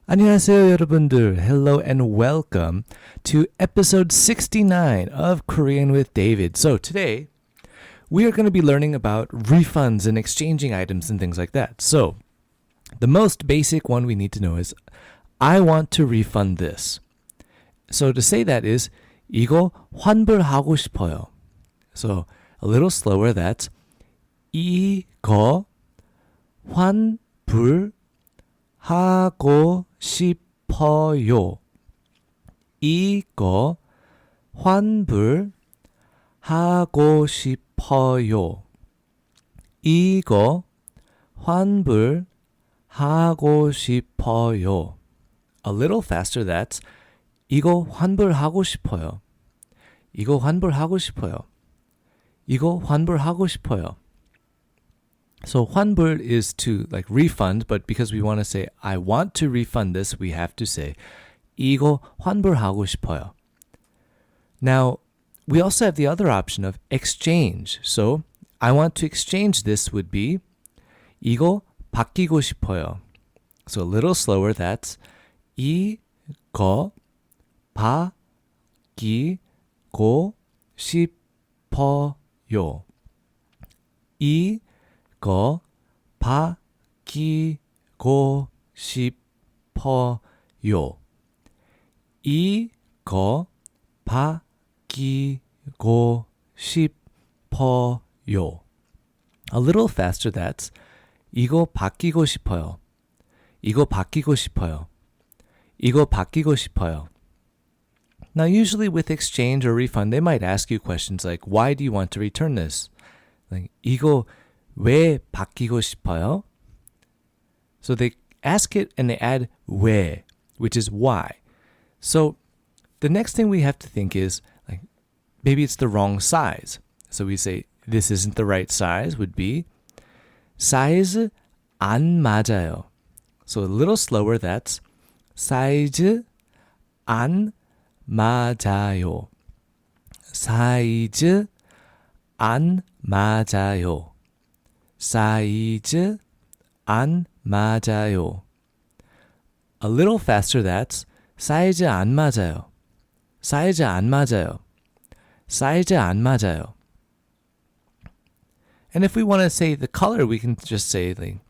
안녕하세요, 여러분들. Hello and welcome to episode 69 of Korean with David. So today, we are going to be learning about refunds and exchanging items and things like that. So the most basic one we need to know is, I want to refund this. So to say that is, 이거 환불하고 싶어요. So a little slower, that's 이거 환불하고 싶어요. 이거 환불하고 싶어요. 이거 환불하고 싶어요. A little faster, that's 이거 환불하고 싶어요. 이거 환불하고 싶어요. 이거 환불하고 싶어요. So 환불 is to like refund, but because we want to say I want to refund this, we have to say 이거 환불하고 싶어요. Now, we also have the other option of exchange. So I want to exchange this would be 이거 바뀌고 싶어요. So a little slower, that's 이거 바뀌고 싶어요. 이거 바뀌고 싶어요. 이거 바뀌고 싶어요. A little faster, that's 이거 바뀌고 싶어요. 이거 바뀌고 싶어요. 이거 바뀌고 싶어요. Now, usually with exchange or refund, they might ask you questions like, why do you want to return this? Like, 이거 왜 바뀌고 싶어요? So they ask it and they add 왜, which is why. So the next thing we have to think is, like, maybe it's the wrong size. So we say, this isn't the right size, would be 사이즈 안 맞아요. So a little slower, that's 사이즈 안 맞아요. 사이즈 안 맞아요. 사이즈 안 맞아요. A little faster, that's 사이즈 안 맞아요. 사이즈 안 맞아요. 사이즈 안 맞아요. And if we want to say the color, we can just say like,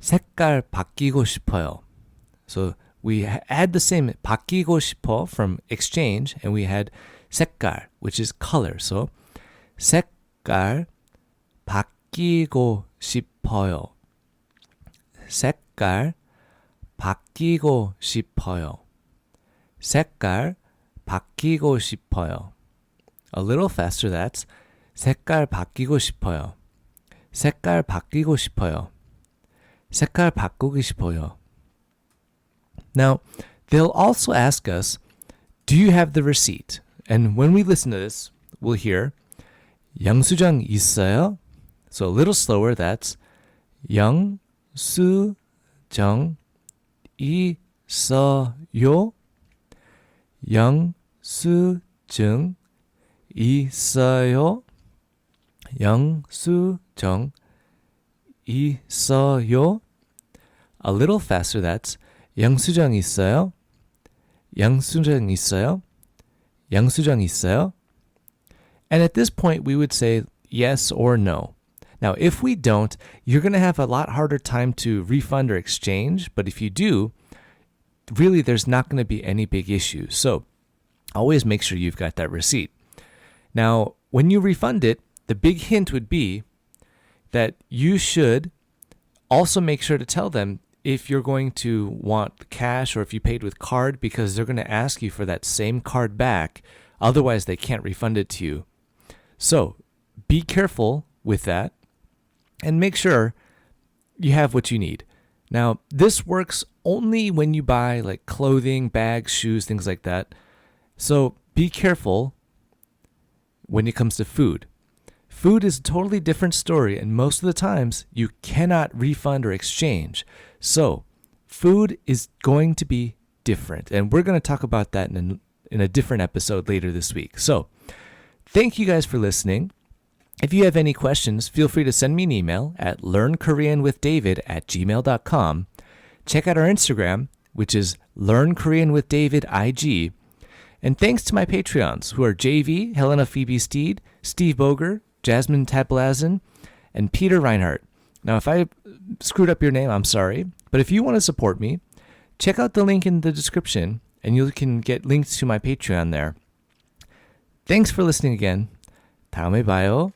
색깔 바뀌고 싶어요. So we add the same 바뀌고 싶어 from exchange, and we had 색깔, which is color. So 색깔 바뀌고 싶어요. 색깔 바뀌고 싶어요. 색깔 바뀌고 싶어요. A little faster, that's 색깔 바뀌고 싶어요. 색깔 바뀌고 싶어요. 색깔 바꾸고 싶어요. Now, they'll also ask us, do you have the receipt? And when we listen to this, we'll hear 영수증 있어요? So a little slower, that's 영수증 있어요? 영수증 있어요? 영수증 있어요? A little faster, that's 영수증 있어요? 영수증 있어요? 영수증 있어요? And at this point, we would say yes or no. Now, if we don't, you're going to have a lot harder time to refund or exchange. But if you do, really, there's not going to be any big issues. So always make sure you've got that receipt. Now, when you refund it, the big hint would be that you should also make sure to tell them if you're going to want cash or if you paid with card, because they're going to ask you for that same card back. Otherwise, they can't refund it to you. So be careful with that and make sure you have what you need. Now, this works only when you buy like clothing, bags, shoes, things like that. So be careful when it comes to food. Food is a totally different story, and most of the times you cannot refund or exchange. So food is going to be different, and we're going to talk about that in a different episode later this week. So thank you guys for listening. If you have any questions, feel free to send me an email at learnkoreanwithdavid@gmail.com. Check out our Instagram which is Learn Korean with David IG. And thanks to my Patreons, who are JV, Helena Phoebe Steed, Steve Boger, Jasmine Tablazin, and Peter Reinhardt. Now, if I screwed up your name, I'm sorry. But if you want to support me, check out the link in the description, and you can get links to my Patreon there. Thanks for listening again. 다음에 봐요.